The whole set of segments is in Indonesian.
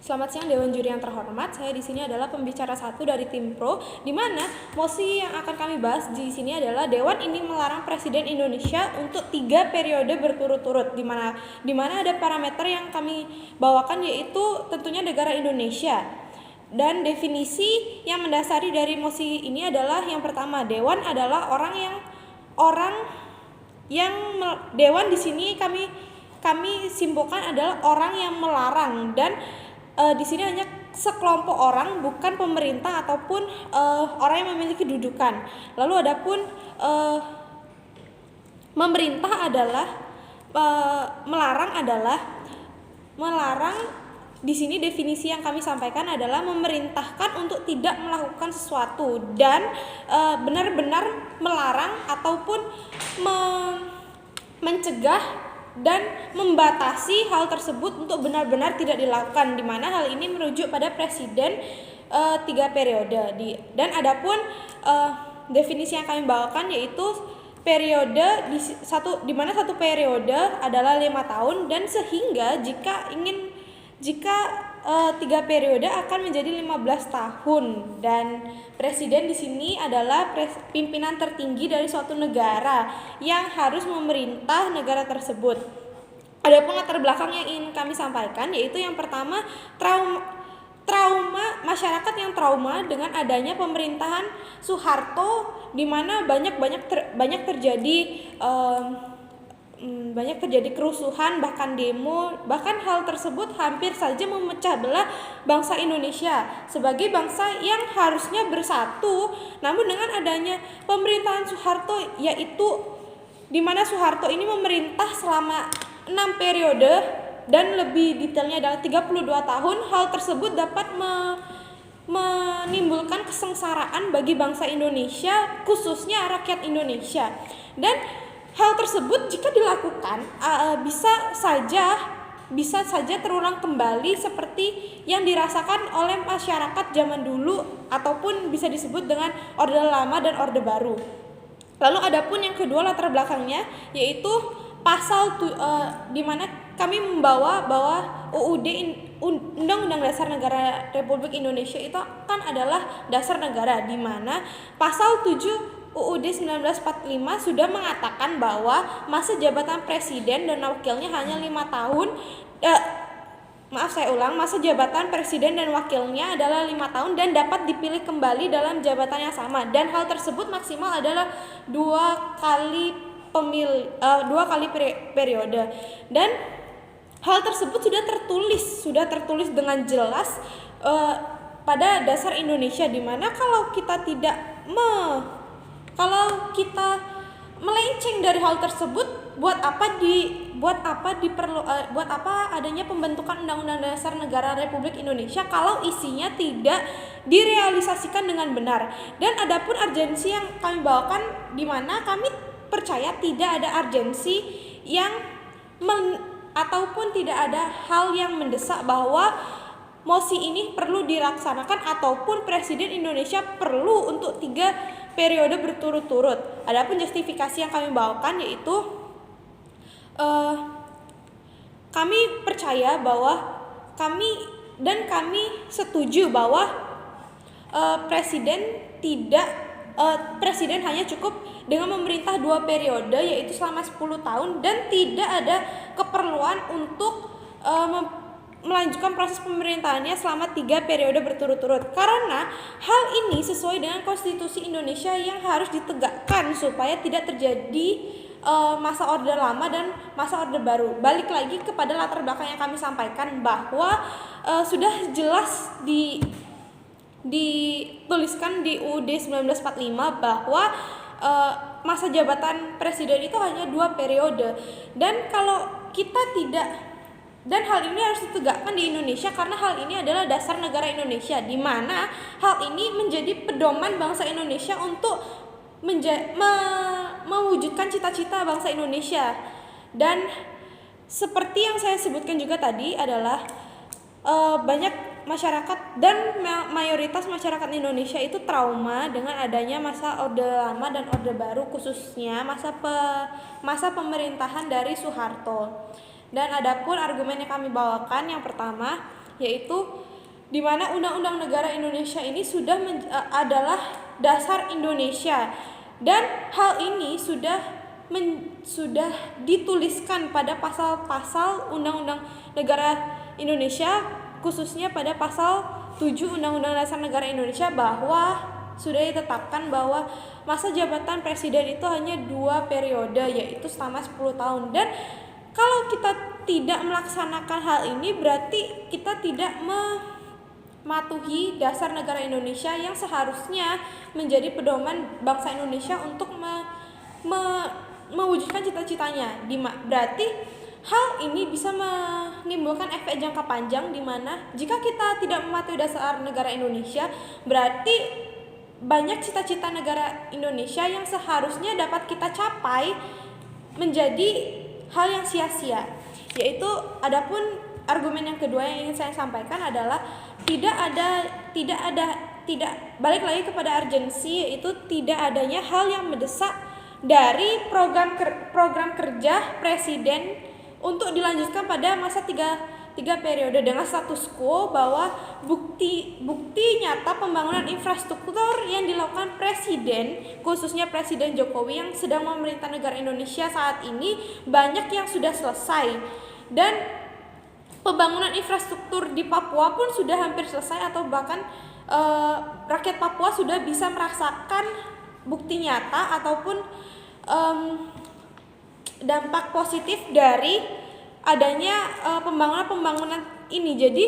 Selamat siang Dewan Juri yang terhormat. Saya di sini adalah pembicara satu dari tim Pro, di mana mosi yang akan kami bahas di sini adalah Dewan ini melarang Presiden Indonesia untuk 3 periode berturut-turut, di mana ada parameter yang kami bawakan, yaitu tentunya negara Indonesia. Dan definisi yang mendasari dari mosi ini adalah yang pertama, Dewan adalah Dewan di sini kami simpulkan adalah orang yang melarang, dan di sini hanya sekelompok orang, bukan pemerintah ataupun orang yang memiliki dudukan. Lalu adapun memerintah adalah melarang di sini definisi yang kami sampaikan adalah memerintahkan untuk tidak melakukan sesuatu dan benar-benar melarang ataupun mencegah dan membatasi hal tersebut untuk benar-benar tidak dilakukan, di mana hal ini merujuk pada presiden 3 periode. Dan adapun definisi yang kami bawakan yaitu periode di mana satu periode adalah 5 tahun, dan sehingga jika 3 periode akan menjadi 15 tahun, dan presiden di sini adalah pimpinan tertinggi dari suatu negara yang harus memerintah negara tersebut. Adapun latar belakang yang ingin kami sampaikan yaitu yang pertama, trauma masyarakat yang trauma dengan adanya pemerintahan Soeharto, di mana banyak terjadi kerusuhan, bahkan demo, bahkan hal tersebut hampir saja memecah belah bangsa Indonesia sebagai bangsa yang harusnya bersatu. Namun dengan adanya pemerintahan Soeharto, yaitu di mana Soeharto ini memerintah selama 6 periode dan lebih detailnya adalah 32 tahun, hal tersebut dapat menimbulkan kesengsaraan bagi bangsa Indonesia, khususnya rakyat Indonesia. Dan hal tersebut jika dilakukan bisa saja terulang kembali seperti yang dirasakan oleh masyarakat zaman dulu, ataupun bisa disebut dengan Orde Lama dan Orde Baru. Lalu adapun yang kedua latar belakangnya yaitu pasal di mana kami membawa bahwa UUD Undang-Undang Dasar Negara Republik Indonesia itu kan adalah dasar negara, di mana pasal 7 UUD 1945 sudah mengatakan bahwa masa jabatan presiden dan wakilnya hanya 5 tahun. Masa jabatan presiden dan wakilnya adalah 5 tahun dan dapat dipilih kembali dalam jabatan yang sama, dan hal tersebut maksimal adalah 2 kali periode. Dan hal tersebut sudah tertulis dengan jelas pada dasar Indonesia, di mana kalau kita melenceng dari hal tersebut, buat apa adanya pembentukan Undang-Undang Dasar Negara Republik Indonesia kalau isinya tidak direalisasikan dengan benar. Dan adapun urgensi yang kami bawakan, di mana kami percaya tidak ada urgensi ataupun tidak ada hal yang mendesak bahwa mosi ini perlu dilaksanakan ataupun Presiden Indonesia perlu untuk 3 periode berturut-turut. Adapun justifikasi yang kami bawakan yaitu kami percaya bahwa kami setuju bahwa Presiden hanya cukup dengan memerintah 2 periode yaitu selama 10 tahun, dan tidak ada keperluan untuk melanjutkan proses pemerintahannya selama 3 periode berturut-turut, karena hal ini sesuai dengan konstitusi Indonesia yang harus ditegakkan supaya tidak terjadi masa Orde Lama dan masa Orde Baru. Balik lagi kepada latar belakang yang kami sampaikan bahwa sudah jelas dituliskan di UUD 1945 bahwa masa jabatan presiden itu hanya 2 periode, dan hal ini harus ditegakkan di Indonesia karena hal ini adalah dasar negara Indonesia, di mana hal ini menjadi pedoman bangsa Indonesia untuk mewujudkan cita-cita bangsa Indonesia. Dan seperti yang saya sebutkan juga tadi adalah banyak masyarakat dan mayoritas masyarakat Indonesia itu trauma dengan adanya masa Orde Lama dan Orde Baru, khususnya masa pemerintahan dari Soeharto. Dan adapun argumen yang kami bawakan, yang pertama, yaitu di mana Undang-Undang Negara Indonesia ini adalah dasar Indonesia, dan hal ini sudah dituliskan pada pasal-pasal Undang-Undang Negara Indonesia, khususnya pada pasal 7 Undang-Undang Dasar Negara Indonesia, bahwa sudah ditetapkan bahwa masa jabatan presiden itu hanya 2 periode, yaitu selama 10 tahun. Dan kalau kita tidak melaksanakan hal ini, berarti kita tidak mematuhi dasar negara Indonesia yang seharusnya menjadi pedoman bangsa Indonesia untuk mewujudkan cita-citanya. Berarti hal ini bisa menimbulkan efek jangka panjang, di mana jika kita tidak mematuhi dasar negara Indonesia, berarti banyak cita-cita negara Indonesia yang seharusnya dapat kita capai menjadi hal yang sia-sia. Yaitu adapun argumen yang kedua yang ingin saya sampaikan adalah balik lagi kepada urgensi, yaitu tidak adanya hal yang mendesak dari program kerja presiden untuk dilanjutkan pada masa tiga periode dengan status quo, bahwa bukti nyata pembangunan infrastruktur yang dilakukan presiden, khususnya Presiden Jokowi yang sedang memerintah negara Indonesia saat ini, banyak yang sudah selesai, dan pembangunan infrastruktur di Papua pun sudah hampir selesai, atau bahkan rakyat Papua sudah bisa merasakan bukti nyata ataupun dampak positif dari adanya pembangunan ini. Jadi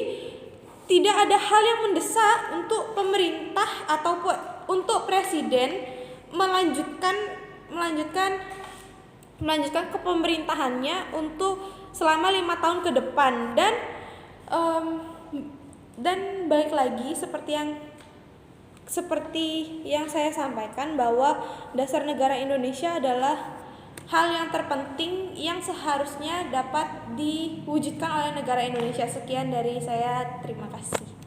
tidak ada hal yang mendesak untuk pemerintah ataupun untuk presiden melanjutkan kepemerintahannya untuk selama 5 tahun ke depan. Dan balik lagi seperti yang saya sampaikan, bahwa dasar negara Indonesia adalah hal yang terpenting yang seharusnya dapat diwujudkan oleh negara Indonesia. Sekian dari saya, terima kasih.